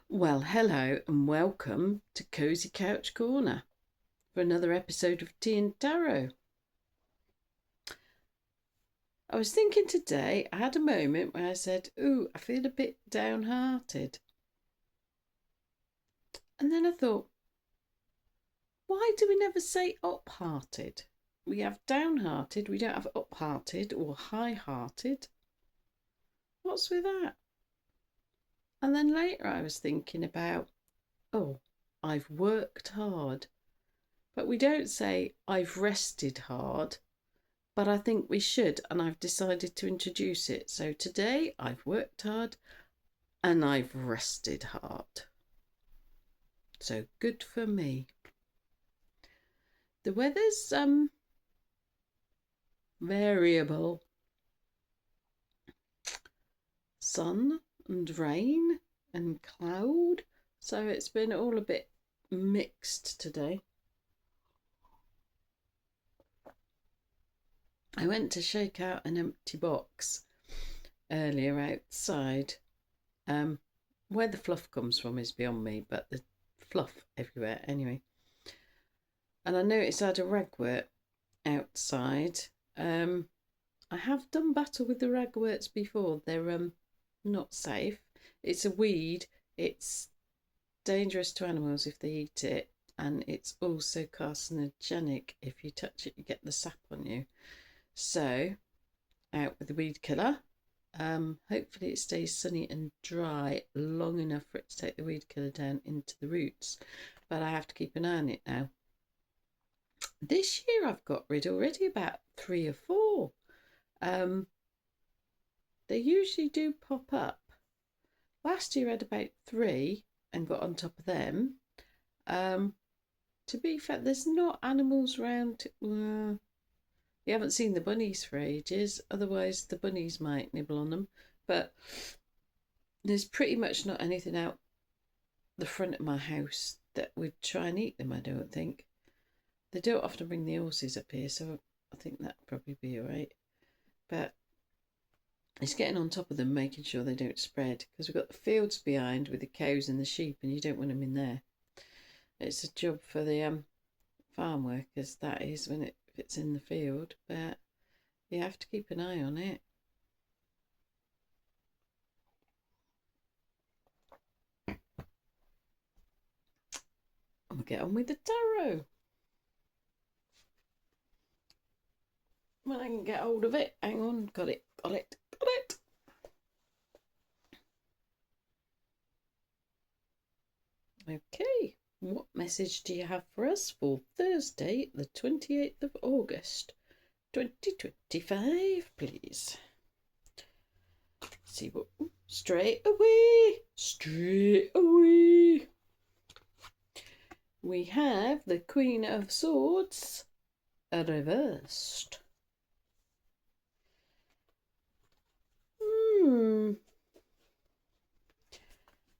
Well, hello and welcome to Cozy Couch Corner for another episode of Tea and Tarot. I was thinking today, I had a moment where I said, "Ooh, I feel a bit downhearted." And then I thought, why do we never say uphearted? We have downhearted, we don't have uphearted or high-hearted. What's with that? And then later I was thinking about, oh, I've worked hard. But we don't say, I've rested hard. But I think we should, and I've decided to introduce it. So today I've worked hard and I've rested hard. So good for me. The weather's variable. Sun and rain and cloud. So it's been all a bit mixed today. I went to shake out an empty box earlier outside. Where the fluff comes from is beyond me, but the fluff everywhere anyway. And I noticed I had a ragwort outside. I have done battle with the ragworts before. They're not safe. It's a weed. It's dangerous to animals if they eat it, and it's also carcinogenic. If you touch it, you get the sap on you. So, out with the weed killer. Hopefully it stays sunny and dry long enough for it to take the weed killer down into the roots. But I have to keep an eye on it now. This year I've got rid already about 3 or 4. They usually do pop up. Last year I had about 3 and got on top of them. To be fair, there's not animals around. You haven't seen the bunnies for ages, otherwise the bunnies might nibble on them. But there's pretty much not anything out the front of my house that would try and eat them, I don't think. They don't often bring the horses up here, so I think that'd probably be alright. But it's getting on top of them, making sure they don't spread, because we've got the fields behind with the cows and the sheep, and you don't want them in there. It's a job for the farm workers, that is, when if it's in the field, but you have to keep an eye on it. And we'll get on with the tarot. When I can get hold of it. Hang on, got it. Okay, what message do you have for us for Thursday, the 28th of August, 2025, please? Let's see what. Straight away. We have the Queen of Swords reversed.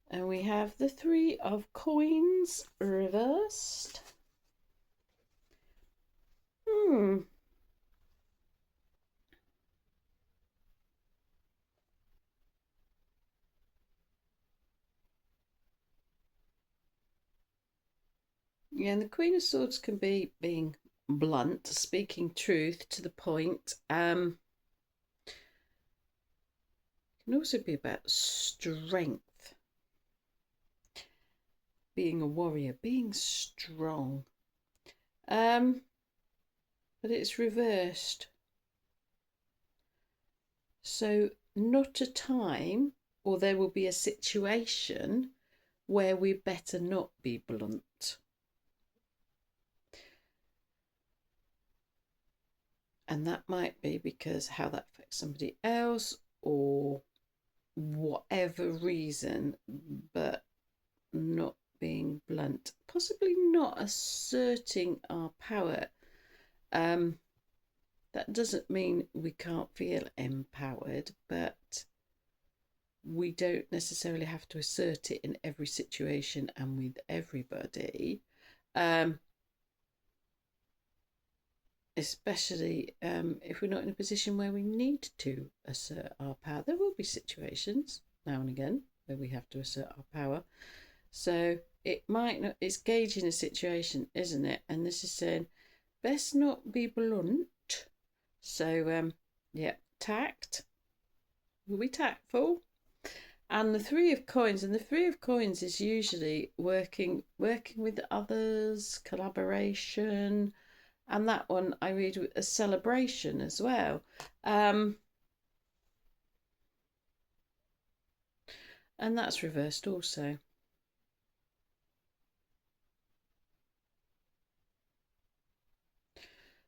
And we have the Three of Coins reversed. Yeah, and the Queen of Swords can be being blunt, speaking truth to the point. Can also be about strength, being a warrior, being strong. But it's reversed. So not a time, or there will be a situation where we better not be blunt. And that might be because how that affects somebody else or whatever reason, but not being blunt, possibly not asserting our power. That doesn't mean we can't feel empowered, but we don't necessarily have to assert it in every situation and with everybody. Especially if we're not in a position where we need to assert our power. There will be situations now and again where we have to assert our power. So it might not, it's gauging a situation, isn't it? And this is saying, best not be blunt. So, yeah, tact. Will be tactful. And the Three of Coins, and the Three of Coins is usually working with others, collaboration, and that one I read a celebration as well. And that's reversed also.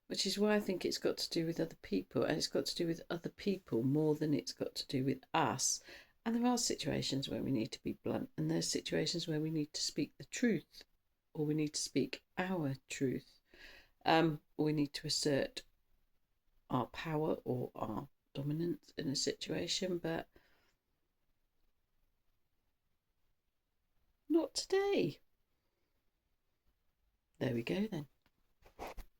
Which is why I think it's got to do with other people, and it's got to do with other people more than it's got to do with us. And there are situations where we need to be blunt, and there's situations where we need to speak the truth, or we need to speak our truth, or we need to assert our power or our dominance in a situation, but not today. There we go then.